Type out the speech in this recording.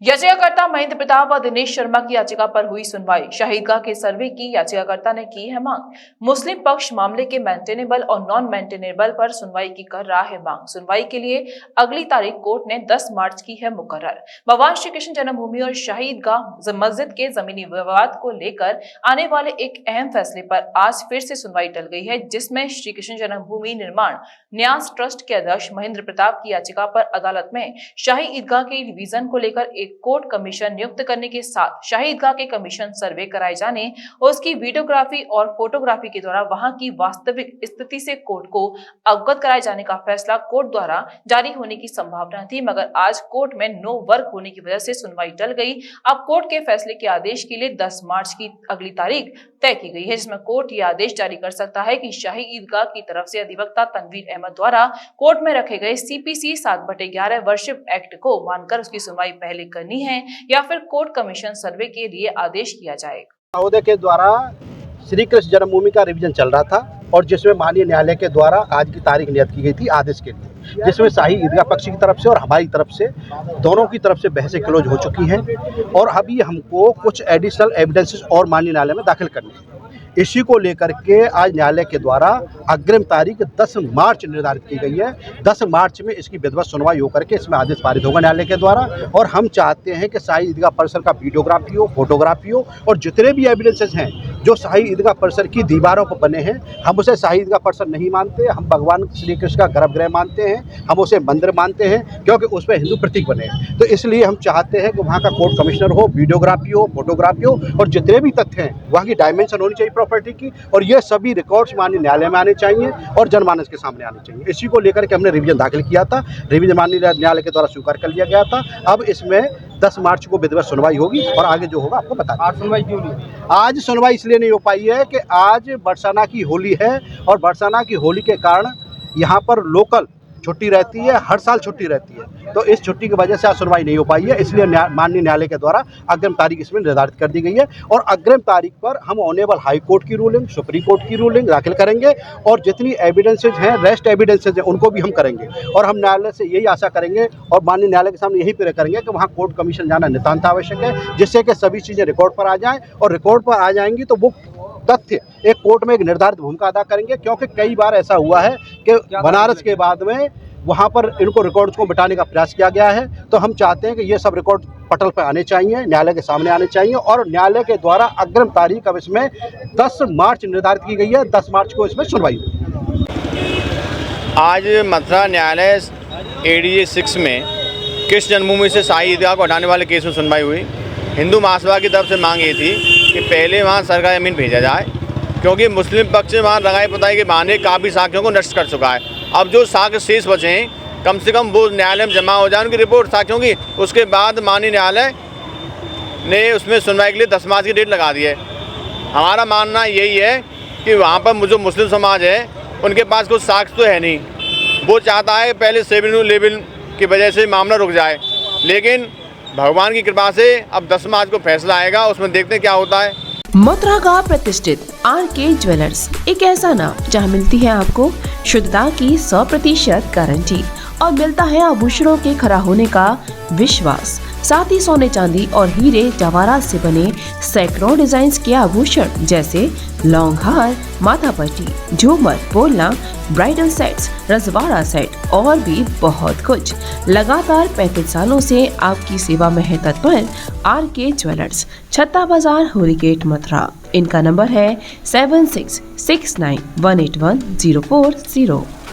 याचिकाकर्ता महेंद्र प्रताप और दिनेश शर्मा की याचिका पर हुई सुनवाई। शाही ईदगाह के सर्वे की याचिकाकर्ता ने की है मांग। मुस्लिम पक्ष मामले के मेंटेनेबल और नॉन मेंटेनेबल पर सुनवाई की कर रहा है मांग। सुनवाई के लिए अगली तारीख कोर्ट ने 10 मार्च की है मुकर्रर। भगवान श्री कृष्ण जन्मभूमि और शाही ईदगाह मस्जिद के जमीनी विवाद को लेकर आने वाले एक अहम फैसले पर आज फिर से सुनवाई टल गई है, जिसमें श्री कृष्ण जन्मभूमि निर्माण न्यास ट्रस्ट के अध्यक्ष महेंद्र प्रताप की याचिका पर अदालत में शाही ईदगाह के रिवीजन को लेकर एक कोर्ट कमीशन नियुक्त करने के साथ शाही ईदगाह के कमीशन सर्वे कराए जाने और उसकी वीडियोग्राफी और फोटोग्राफी के द्वारा वहां की वास्तविक स्थिति से कोर्ट को अवगत कराए जाने का फैसला कोर्ट द्वारा जारी होने की संभावना थी, मगर आज कोर्ट में नो वर्क होने की वजह से सुनवाई टल गई। अब कोर्ट के फैसले के आदेश के लिए 10 मार्च की अगली तारीख तय की गई है, जिसमें कोर्ट यह आदेश जारी कर सकता है कि शाही ईदगाह की तरफ से अधिवक्ता तनवीर अहमद द्वारा कोर्ट में रखे गए CPC 7/11 वर्शिप एक्ट को मानकर उसकी सुनवाई पहले करनी है या फिर कोर्ट कमीशन सर्वे के लिए आदेश किया जाएगा। महोदय के द्वारा श्री कृष्ण जन्मभूमि का रिवीजन चल रहा था और जिसमें माननीय न्यायालय के द्वारा आज की तारीख नियत की गई थी आदेश के लिए, जिसमें शाही ईदगाह पक्ष की तरफ से और हमारी तरफ से दोनों की तरफ से बहसें क्लोज हो चुकी हैं और अभी हमको कुछ एडिशनल एविडेंसेस और माननीय न्यायालय में दाखिल करने हैं। इसी को लेकर के आज न्यायालय के द्वारा अग्रिम तारीख 10 मार्च निर्धारित की गई है। 10 मार्च में इसकी विधिवत सुनवाई होकर के इसमें आदेश पारित होगा न्यायालय के द्वारा और हम चाहते हैं कि शाही ईदगाह परिसर का वीडियोग्राफी हो, फोटोग्राफी हो और जितने भी एविडेंसेस हैं जो शाही ईदगाह परिसर की दीवारों पर बने हैं, हम उसे शाही ईदगाह परिसर नहीं मानते। हम भगवान श्री कृष्ण का गर्भगृह मानते हैं, हम उसे मंदिर मानते हैं क्योंकि उस पर हिंदू प्रतीक बने हैं। तो इसलिए हम चाहते हैं कि वहाँ का कोर्ट कमिश्नर हो, वीडियोग्राफी हो, फोटोग्राफी हो और जितने भी तथ्य हैं वहाँ की डायमेंशन होनी चाहिए प्रॉपर्टी की और ये सभी रिकॉर्ड्स माननीय न्यायालय में आने चाहिए और जनमानस के सामने आने चाहिए। इसी को लेकर के हमने रिवीजन दाखिल किया था, रिवीजन माननीय न्यायालय के द्वारा स्वीकार कर लिया गया था। अब इसमें 10 मार्च को विधिवत सुनवाई होगी और आगे जो होगा आपको बता देंगे। आज सुनवाई क्यों नहीं? आज सुनवाई इसलिए नहीं हो पाई है कि आज बरसाना की होली है और बरसाना की होली के कारण यहाँ पर लोकल छुट्टी रहती है, हर साल छुट्टी रहती है, तो इस छुट्टी की वजह से आज सुनवाई नहीं हो पाई है। इसलिए माननीय न्यायालय के द्वारा अग्रिम तारीख इसमें निर्धारित कर दी गई है और अग्रिम तारीख पर हम ऑनेबल हाई कोर्ट की रूलिंग, सुप्रीम कोर्ट की रूलिंग दाखिल करेंगे और जितनी एविडेंसेज हैं, रेस्ट एविडेंसेज हैं, उनको भी हम करेंगे और हम न्यायालय से यही आशा करेंगे और माननीय न्यायालय के सामने यही प्रे करेंगे कि वहाँ कोर्ट कमीशन जाना नितांत आवश्यक है, जिससे कि सभी चीज़ें रिकॉर्ड पर आ जाएँ और रिकॉर्ड पर आ जाएंगी तो वो तथ्य एक कोर्ट में एक निर्धारित भूमिका अदा करेंगे। क्योंकि कई बार ऐसा हुआ है कि बनारस के बाद में वहाँ पर इनको रिकॉर्ड्स को मिटाने का प्रयास किया गया है, तो हम चाहते हैं कि ये सब रिकॉर्ड पटल पर आने चाहिए, न्यायालय के सामने आने चाहिए और न्यायालय के द्वारा अग्रिम तारीख अब इसमें 10 मार्च निर्धारित की गई है। 10 मार्च को इसमें सुनवाई होगी। आज मथुरा न्यायालय ADA 6 में कृष्ण जन्मभूमि से शाही ईदगाह को हटाने वाले केस में सुनवाई हुई। हिंदू महासभा की तरफ से मांग ये थी कि पहले वहाँ सरकारी ज़मीन भेजा जाए, क्योंकि मुस्लिम पक्ष वहाँ लगाई पताई के बहाने काफ़ी साक्ष्यों को नष्ट कर चुका है। अब जो साक्ष्य शेष बचे हैं कम से कम वो न्यायालय में जमा हो जाए, उनकी रिपोर्ट साक्ष्यों की, उसके बाद माननीय न्यायालय ने उसमें सुनवाई के लिए 10 मार्च की डेट लगा दी है। हमारा मानना यही है कि वहाँ पर जो मुस्लिम समाज है उनके पास कुछ साक्ष्य तो है नहीं, वो चाहता है पहले 7-11 की वजह से मामला रुक जाए, लेकिन भगवान की कृपा से अब 10 मार्च को फैसला आएगा, उसमें देखते हैं क्या होता है। मथुरा का प्रतिष्ठित RK ज्वेलर्स एक ऐसा नाम जहां मिलती है आपको शुद्धता की 100% गारंटी और मिलता है आभूषणों के खरा होने का विश्वास। साथ ही सोने चांदी और हीरे जवाहरात से बने सैकड़ों डिजाइन के आभूषण जैसे लॉन्ग हार, माथा पट्टी, झूमर, बोलना, ब्राइडल सेट्स, रजवाड़ा सेट और भी बहुत कुछ। लगातार 35 सालों से आपकी सेवा में है तत्पर RK ज्वेलर्स, छत्ता बाजार, होली गेट, मथुरा। इनका नंबर है 7669181040।